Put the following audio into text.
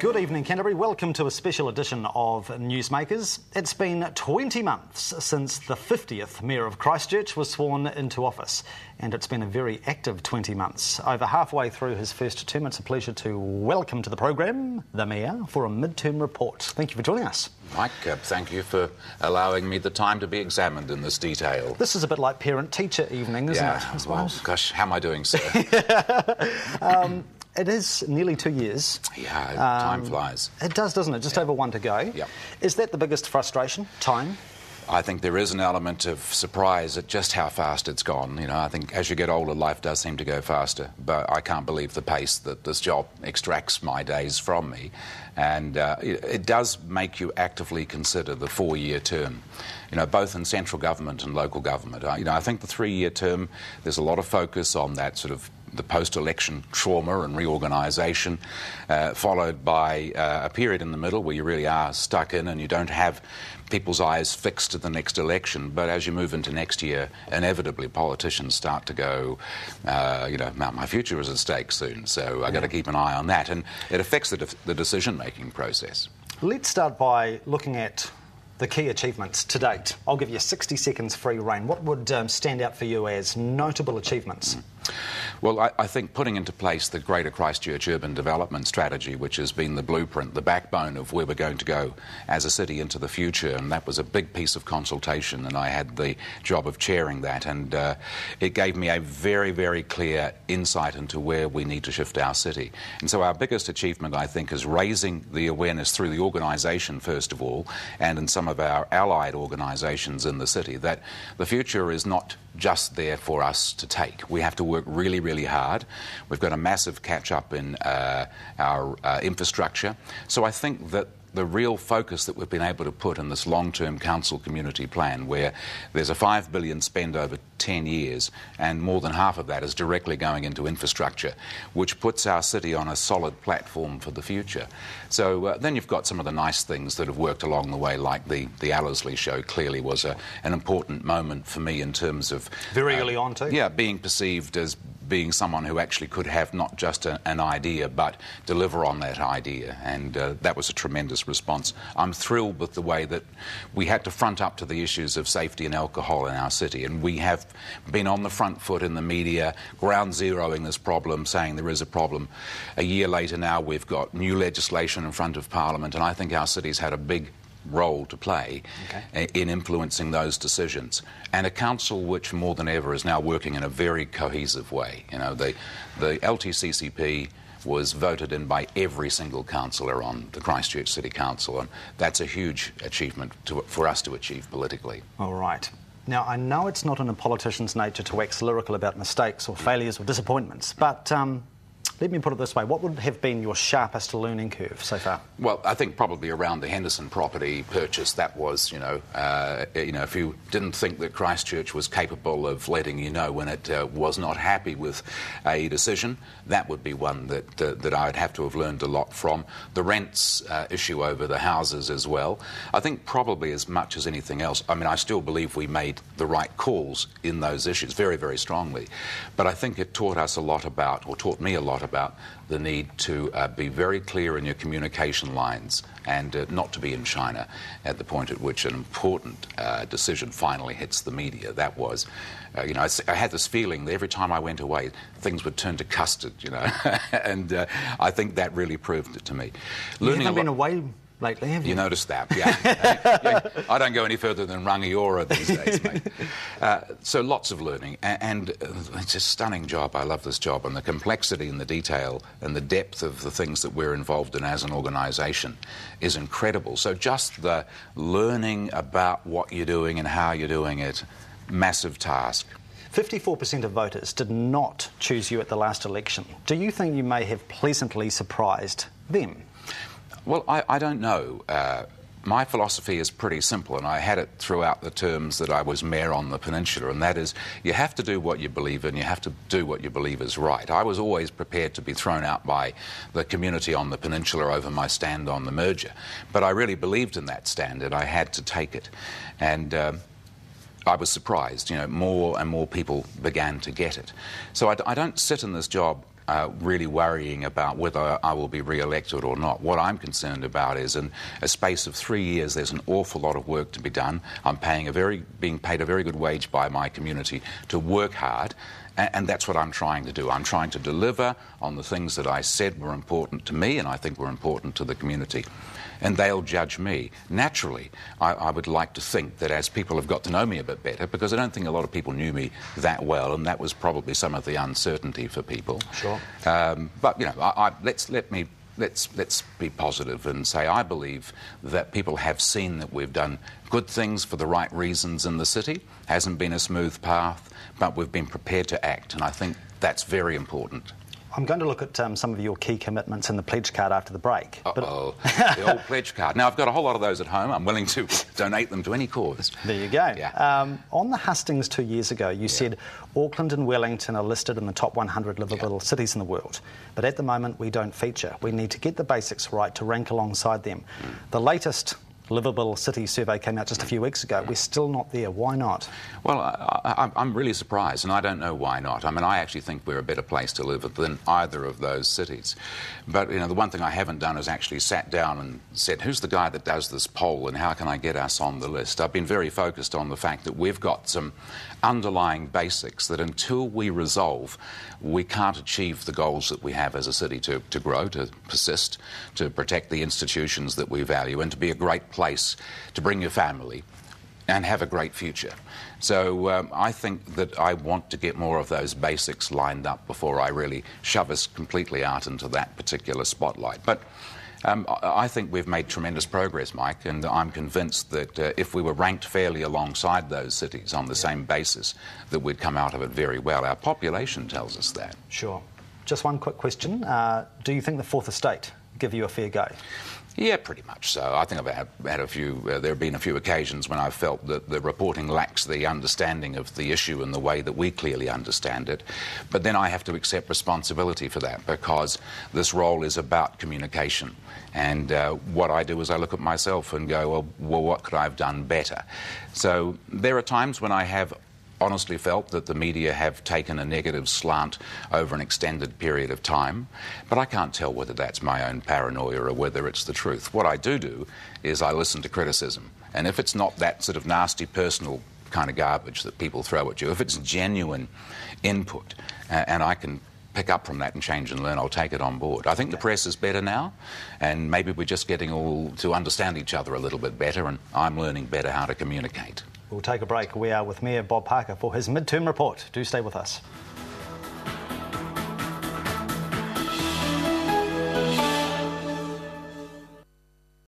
Good evening, Canterbury. Welcome to a special edition of NewsMakers. It's been 20 months since the 50th Mayor of Christchurch was sworn into office, and it's been a very active 20 months. Over halfway through his first term, it's a pleasure to welcome to the programme the Mayor for a mid-term report. Thank you for joining us. Mike, thank you for allowing me the time to be examined in this detail. This is a bit like parent-teacher evening, isn't it? Yeah, well, gosh, how am I doing, sir? It is nearly 2 years. Yeah, time flies. It does, doesn't it? Just over one to go. Yeah. Is that the biggest frustration, time? I think there is an element of surprise at just how fast it's gone. You know, I think as you get older, life does seem to go faster. But I can't believe the pace that this job extracts my days from me. And it does make you actively consider the 4-year term, you know, both in central government and local government. I think the 3-year term, there's a lot of focus on that sort of the post-election trauma and reorganisation, followed by a period in the middle where you really are stuck in and you don't have people's eyes fixed to the next election. But as you move into next year, inevitably politicians start to go, my future is at stake soon, so I've got to keep an eye on that. And it affects the decision-making process. Let's start by looking at the key achievements to date. I'll give you 60 seconds free rein. What would stand out for you as notable achievements? Well, I think putting into place the Greater Christchurch Urban Development Strategy, which has been the blueprint, the backbone of where we're going to go as a city into the future, and that was a big piece of consultation, and I had the job of chairing that, and it gave me a very, very clear insight into where we need to shift our city. And so our biggest achievement, I think, is raising the awareness through the organisation, first of all, and in some of our allied organisations in the city, that the future is not just there for us to take. We have to work really, really hard. We've got a massive catch-up in our infrastructure. So I think that the real focus that we've been able to put in this long-term council community plan, where there's a $5 billion spend over 10 years, and more than half of that is directly going into infrastructure, which puts our city on a solid platform for the future. So then you've got some of the nice things that have worked along the way, like the Yardley show clearly was an important moment for me in terms of... Very early on too? Yeah, being perceived as being someone who actually could have not just an idea, but deliver on that idea. And that was a tremendous response. I'm thrilled with the way that we had to front up to the issues of safety and alcohol in our city. And we have been on the front foot in the media, ground zeroing this problem, saying there is a problem. A year later now, we've got new legislation in front of Parliament, and I think our city's had a big role to play in influencing those decisions. And a council which more than ever is now working in a very cohesive way. You know, the LTCCP was voted in by every single councillor on the Christchurch City Council, and that's a huge achievement for us to achieve politically. All right. Now, I know it's not in a politician's nature to wax lyrical about mistakes or failures or disappointments, but let me put it this way. What would have been your sharpest learning curve so far? Well, I think probably around the Henderson property purchase. That was, if you didn't think that Christchurch was capable of letting you know when it was not happy with a decision, that would be one that I'd have to have learned a lot from. The rents issue over the houses as well. I think probably as much as anything else, I mean, I still believe we made the right calls in those issues very, very strongly. But I think it taught us a lot about, or taught me a lot about, the need to be very clear in your communication lines and not to be in China at the point at which an important decision finally hits the media. That was, I had this feeling that every time I went away, things would turn to custard, and I think that really proved it to me. You haven't been away lately, have you? You noticed that, yeah. I don't go any further than Rangiora these days, mate. So lots of learning, and it's a stunning job. I love this job, and the complexity and the detail and the depth of the things that we're involved in as an organisation is incredible. So just the learning about what you're doing and how you're doing it, massive task. 54% of voters did not choose you at the last election. Do you think you may have pleasantly surprised them? Well, I don't know. My philosophy is pretty simple, and I had it throughout the terms that I was mayor on the peninsula, and that is you have to do what you believe in, you have to do what you believe is right. I was always prepared to be thrown out by the community on the peninsula over my stand on the merger, but I really believed in that stand, and I had to take it. And I was surprised, more and more people began to get it. So I don't sit in this job really worrying about whether I will be re-elected or not. What I'm concerned about is in a space of 3 years there's an awful lot of work to be done. I'm being paid a very good wage by my community to work hard, and that's what I'm trying to do. I'm trying to deliver on the things that I said were important to me and I think were important to the community. And they'll judge me. Naturally, I would like to think that as people have got to know me a bit better, because I don't think a lot of people knew me that well, and that was probably some of the uncertainty for people. Sure. But, you know, let's be positive and say I believe that people have seen that we've done good things for the right reasons in the city. Hasn't been a smooth path, but we've been prepared to act, and I think that's very important. I'm going to look at some of your key commitments in the pledge card after the break. Uh-oh, the old pledge card. Now, I've got a whole lot of those at home. I'm willing to donate them to any cause. There you go. Yeah. On the hustings 2 years ago, you said Auckland and Wellington are listed in the top 100 livable cities in the world. But at the moment, we don't feature. We need to get the basics right to rank alongside them. The latest livable city survey came out just a few weeks ago. We're still not there. Why not? Well, I'm really surprised, and I don't know why not. I mean, I actually think we're a better place to live than either of those cities. But, you know, the one thing I haven't done is actually sat down and said, who's the guy that does this poll and how can I get us on the list? I've been very focused on the fact that we've got some underlying basics that until we resolve, we can't achieve the goals that we have as a city to grow, to persist, to protect the institutions that we value, and to be a great place to bring your family and have a great future. So I think that I want to get more of those basics lined up before I really shove us completely out into that particular spotlight. But I think we've made tremendous progress, Mike, and I'm convinced that if we were ranked fairly alongside those cities on the same basis, that we'd come out of it very well. Our population tells us that. Sure. Just one quick question. Do you think the Fourth Estate give you a fair go? Yeah, pretty much so. I think I've had a few, there have been a few occasions when I've felt that the reporting lacks the understanding of the issue in the way that we clearly understand it. But then I have to accept responsibility for that because this role is about communication. And what I do is I look at myself and go, well, what could I have done better? So there are times when I have honestly felt that the media have taken a negative slant over an extended period of time, but I can't tell whether that's my own paranoia or whether it's the truth. What I do is I listen to criticism, and if it's not that sort of nasty personal kind of garbage that people throw at you, if it's genuine input, and I can pick up from that and change and learn, I'll take it on board. I think the press is better now, and maybe we're just getting all to understand each other a little bit better, and I'm learning better how to communicate. We'll take a break. We are with Mayor Bob Parker for his midterm report. Do stay with us.